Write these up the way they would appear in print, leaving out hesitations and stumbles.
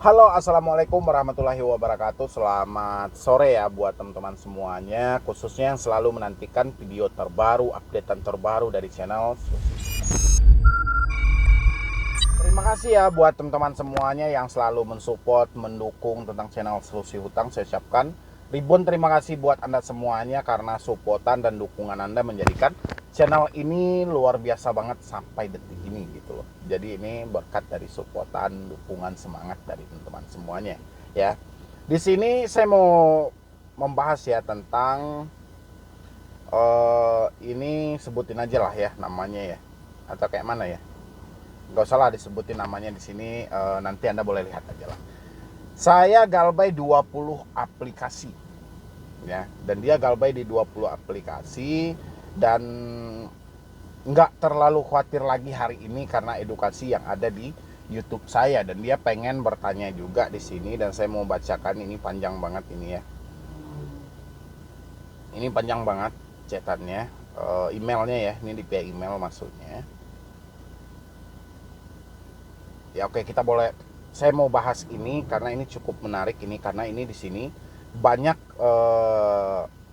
Halo, assalamualaikum warahmatullahi wabarakatuh. Selamat sore ya buat teman-teman semuanya, khususnya yang selalu menantikan video terbaru, updatean terbaru dari channel. Terima kasih ya buat teman-teman semuanya yang selalu mensupport, mendukung tentang channel Solusi Hutang. Saya ucapkan ribuan terima kasih buat Anda semuanya karena supportan dan dukungan Anda menjadikan channel ini luar biasa banget sampai detik ini gitu loh. Jadi ini berkat dari supportan, dukungan, semangat dari teman-teman semuanya ya. Di sini saya mau membahas ya tentang ini sebutin aja lah ya namanya ya. Atau kayak mana ya? Nggak usah lah disebutin namanya di sini, nanti Anda boleh lihat aja lah. Saya galbay 20 aplikasi ya, dan dia galbay di 20 aplikasi dan nggak terlalu khawatir lagi hari ini karena edukasi yang ada di YouTube saya, dan dia pengen bertanya juga di sini dan saya mau bacakan. Ini panjang banget ini ya. Ini panjang banget chatannya, emailnya ya. Ini di via email maksudnya. Ya oke, kita boleh, saya mau bahas ini karena ini cukup menarik ini, karena ini di sini banyak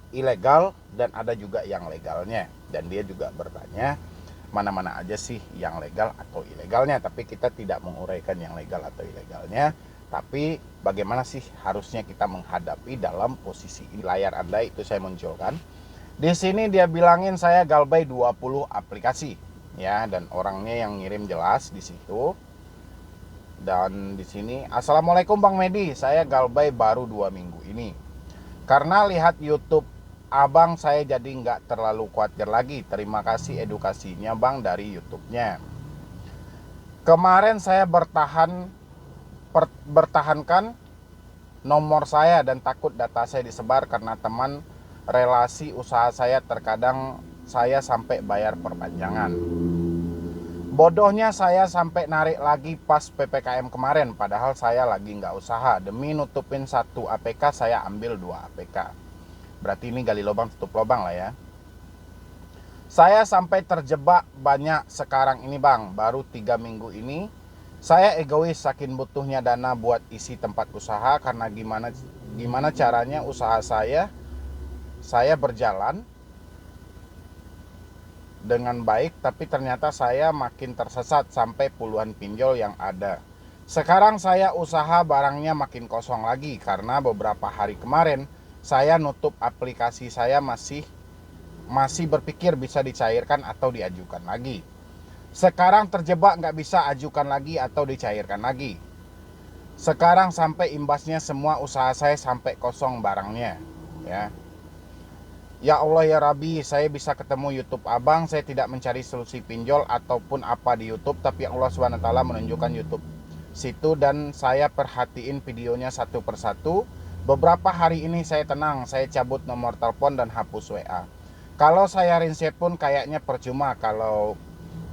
ilegal dan ada juga yang legalnya, dan dia juga bertanya mana-mana aja sih yang legal atau ilegalnya, tapi kita tidak menguraikan yang legal atau ilegalnya, tapi bagaimana sih harusnya kita menghadapi dalam posisi ini. Layar Anda itu saya munculkan. Di sini dia bilangin saya galbay 20 aplikasi ya, dan orangnya yang ngirim jelas di situ. Dan di sini, assalamualaikum Bang Medi, saya galbay baru 2 minggu ini. Karena lihat YouTube Abang, saya jadi nggak terlalu khawatir lagi. Terima kasih edukasinya Bang dari YouTube-nya. Kemarin saya bertahankan nomor saya dan takut data saya disebar karena teman relasi usaha saya. Terkadang saya sampai bayar perpanjangan. Bodohnya saya sampai narik lagi pas PPKM kemarin, padahal saya lagi nggak usaha. Demi nutupin 1 APK saya ambil 2 APK. Berarti ini gali lubang tutup lubang lah ya. Saya sampai terjebak banyak sekarang ini Bang. Baru 3 minggu ini saya egois saking butuhnya dana buat isi tempat usaha. Karena gimana caranya usaha saya berjalan dengan baik, tapi ternyata saya makin tersesat sampai puluhan pinjol yang ada. Sekarang saya usaha barangnya makin kosong lagi karena beberapa hari kemarin saya nutup aplikasi saya, masih berpikir bisa dicairkan atau diajukan lagi. Sekarang terjebak nggak bisa ajukan lagi atau dicairkan lagi. Sekarang sampai imbasnya semua usaha saya sampai kosong barangnya ya. Ya Allah ya Rabbi, saya bisa ketemu YouTube Abang. Saya tidak mencari solusi pinjol ataupun apa di YouTube, tapi Allah SWT menunjukkan YouTube situ dan saya perhatiin videonya satu persatu. Beberapa hari ini saya tenang, saya cabut nomor telepon dan hapus WA. Kalau saya rinset pun kayaknya percuma. Kalau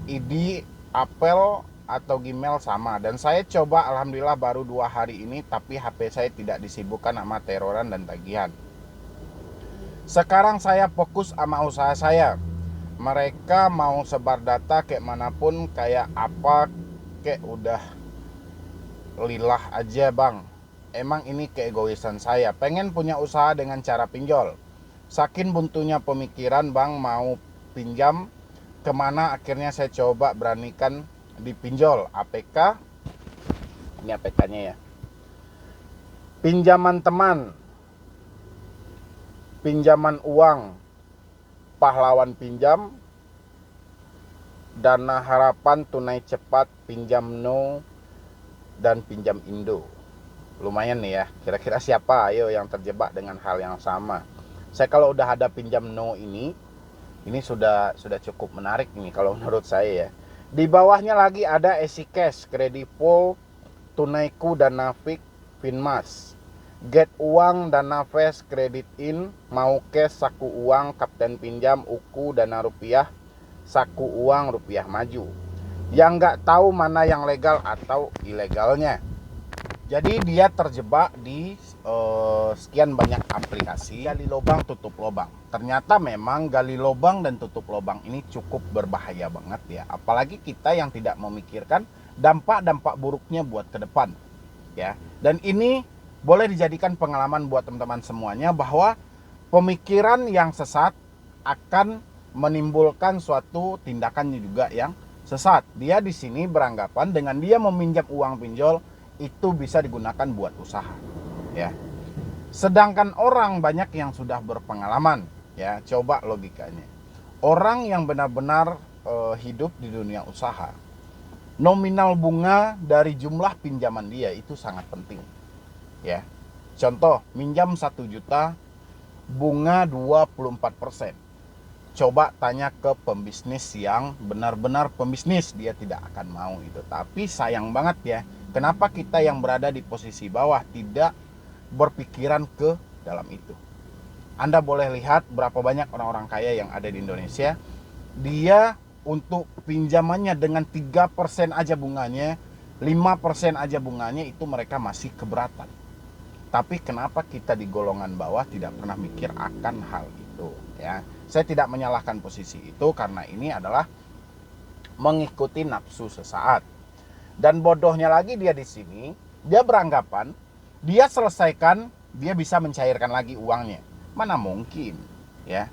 ID, Apple atau Gmail sama. Dan saya coba, alhamdulillah baru 2 hari ini, tapi HP saya tidak disibukkan sama teroran dan tagihan. Sekarang saya fokus sama usaha saya. Mereka mau sebar data kayak manapun, kayak apa, kayak udah lilah aja Bang. Emang ini keegoisan saya. Pengen punya usaha dengan cara pinjol. Saking buntunya pemikiran Bang, mau pinjam kemana, akhirnya saya coba beranikan dipinjol. APK, ini APK-nya ya. Pinjaman teman, pinjaman uang, pahlawan pinjam, dana harapan, tunai cepat, pinjam no, dan pinjam Indo. Lumayan nih ya, kira-kira siapa ayo yang terjebak dengan hal yang sama. Saya kalau udah ada pinjam no ini sudah cukup menarik ini kalau menurut saya ya. Di bawahnya lagi ada EasyCash, Kredivo, Tunaiku, Danafik, Finmas. Get uang, Dana Fast, Credit In, mau cash, saku uang, Kapten Pinjam, Uku, Dana Rupiah, saku uang, Rupiah Maju. Yang nggak tahu mana yang legal atau ilegalnya. Jadi dia terjebak di sekian banyak aplikasi. Gali lubang tutup lubang. Ternyata memang gali lubang dan tutup lubang ini cukup berbahaya banget ya. Apalagi kita yang tidak memikirkan dampak-dampak buruknya buat ke depan. ya. Dan ini boleh dijadikan pengalaman buat teman-teman semuanya bahwa pemikiran yang sesat akan menimbulkan suatu tindakan juga yang sesat. Dia di sini beranggapan dengan dia meminjam uang pinjol itu bisa digunakan buat usaha, ya. Sedangkan orang banyak yang sudah berpengalaman, ya. Coba logikanya. Orang yang benar-benar hidup di dunia usaha, nominal bunga dari jumlah pinjaman dia itu sangat penting, ya. Contoh, minjam 1 juta, bunga 24%. Coba tanya ke pembisnis yang benar-benar pembisnis, dia tidak akan mau itu. Tapi sayang banget ya, kenapa kita yang berada di posisi bawah tidak berpikiran ke dalam itu. Anda boleh lihat berapa banyak orang-orang kaya yang ada di Indonesia, dia untuk pinjamannya dengan 3% aja bunganya, 5% aja bunganya, itu mereka masih keberatan. Tapi kenapa kita di golongan bawah tidak pernah mikir akan hal itu, ya. Saya tidak menyalahkan posisi itu karena ini adalah mengikuti nafsu sesaat. Dan bodohnya lagi dia di sini, dia beranggapan dia selesaikan, dia bisa mencairkan lagi uangnya. Mana mungkin, ya.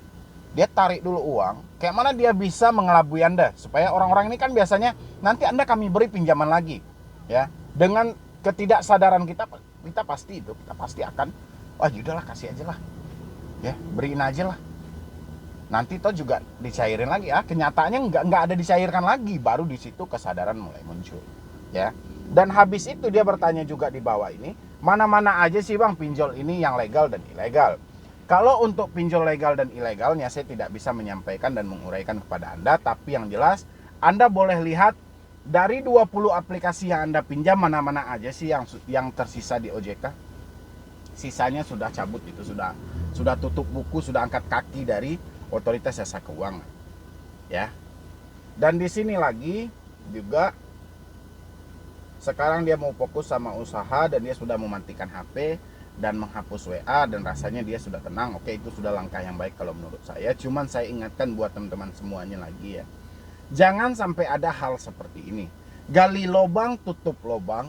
Dia tarik dulu uang, kayak mana dia bisa mengelabui Anda supaya orang-orang ini kan biasanya nanti Anda kami beri pinjaman lagi, ya. Dengan ketidaksadaran kita pasti akan, wah yaudahlah kasih aja lah, ya, beriin aja lah. Nanti toh juga dicairin lagi, ya. Kenyataannya nggak ada dicairkan lagi, baru di situ kesadaran mulai muncul, ya. Dan habis itu dia bertanya juga di bawah ini, mana-mana aja sih bang pinjol ini yang legal dan ilegal. Kalau untuk pinjol legal dan ilegalnya saya tidak bisa menyampaikan dan menguraikan kepada Anda, tapi yang jelas Anda boleh lihat dari 20 aplikasi yang Anda pinjam, mana-mana aja sih yang tersisa di OJK. Sisanya sudah cabut, itu sudah tutup buku, sudah angkat kaki dari Otoritas Jasa Keuangan, ya. Dan di sini lagi juga sekarang dia mau fokus sama usaha dan dia sudah mematikan HP dan menghapus WA dan rasanya dia sudah tenang. Oke, itu sudah langkah yang baik kalau menurut saya. Cuman saya ingatkan buat teman-teman semuanya lagi, ya. Jangan sampai ada hal seperti ini. Gali lubang, tutup lubang,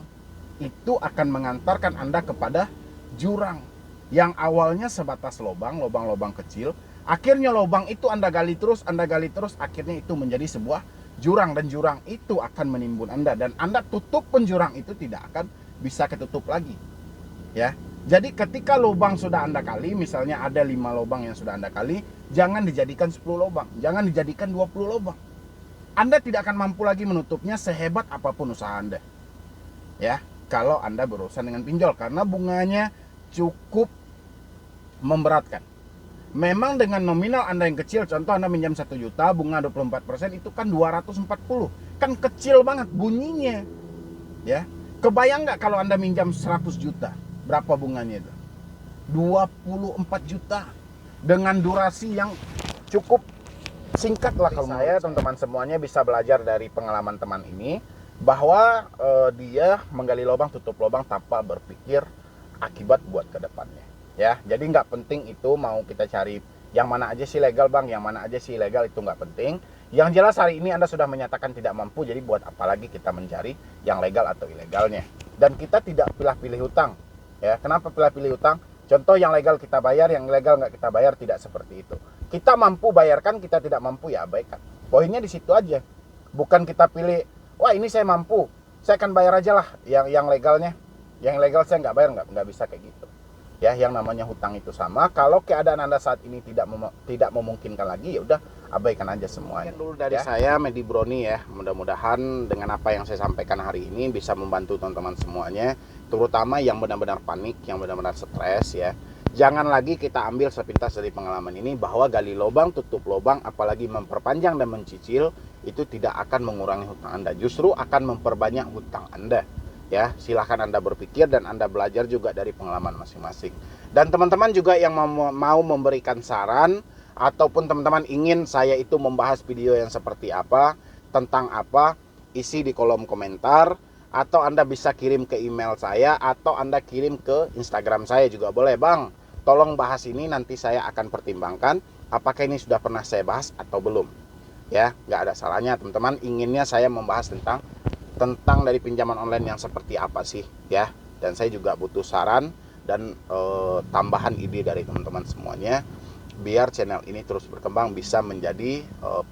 itu akan mengantarkan Anda kepada jurang yang awalnya sebatas lubang kecil. Akhirnya lubang itu Anda gali terus, akhirnya itu menjadi sebuah jurang, dan jurang itu akan menimbun Anda, dan Anda tutup penjurang itu tidak akan bisa ketutup lagi, ya. Jadi ketika lubang sudah Anda kali, misalnya ada 5 lubang yang sudah Anda kali, jangan dijadikan 10 lubang, jangan dijadikan 20 lubang. Anda tidak akan mampu lagi menutupnya sehebat apapun usaha Anda, ya, kalau Anda berurusan dengan pinjol, karena bunganya cukup memberatkan. Memang dengan nominal Anda yang kecil, contoh Anda minjam 1 juta, bunga 24%, itu kan 240. Kan kecil banget bunyinya, ya. Kebayang nggak kalau Anda minjam 100 juta, berapa bunganya itu? 24 juta. Dengan durasi yang cukup singkat lah. Kalau saya, teman-teman semuanya bisa belajar dari pengalaman teman ini, bahwa dia menggali lubang, tutup lubang tanpa berpikir akibat buat ke depannya, ya. Jadi nggak penting itu mau kita cari yang mana aja sih legal bang, yang mana aja sih ilegal, itu nggak penting. Yang jelas hari ini Anda sudah menyatakan tidak mampu, jadi buat apa lagi kita mencari yang legal atau ilegalnya. Dan kita tidak pilih-pilih hutang, ya. Kenapa pilih-pilih hutang? Contoh, yang legal kita bayar, yang ilegal nggak kita bayar, tidak seperti itu. Kita mampu bayarkan, kita tidak mampu ya abaikan. Poinnya di situ aja. Bukan kita pilih, wah ini saya mampu, saya akan bayar aja lah yang legalnya. Yang legal saya nggak bayar, nggak bisa kayak gitu, ya. Yang namanya hutang itu sama. Kalau keadaan Anda saat ini tidak memungkinkan lagi, ya udah abaikan aja semuanya. Dulu dari saya, Medi Broni, ya. Mudah-mudahan dengan apa yang saya sampaikan hari ini bisa membantu teman-teman semuanya, terutama yang benar-benar panik, yang benar-benar stres, ya. Jangan lagi kita ambil sepintas dari pengalaman ini bahwa gali lubang, tutup lubang, apalagi memperpanjang dan mencicil, itu tidak akan mengurangi hutang Anda, justru akan memperbanyak hutang Anda. Ya, silahkan Anda berpikir dan Anda belajar juga dari pengalaman masing-masing. Dan teman-teman juga yang mau memberikan saran, ataupun teman-teman ingin saya itu membahas video yang seperti apa, tentang apa, isi di kolom komentar, atau Anda bisa kirim ke email saya, atau Anda kirim ke Instagram saya juga boleh. Bang, tolong bahas ini, nanti saya akan pertimbangkan apakah ini sudah pernah saya bahas atau belum. Ya, nggak ada salahnya teman-teman. Inginnya saya membahas tentang dari pinjaman online yang seperti apa sih, ya. dan saya juga butuh saran dan tambahan ide dari teman-teman semuanya biar channel ini terus berkembang bisa menjadi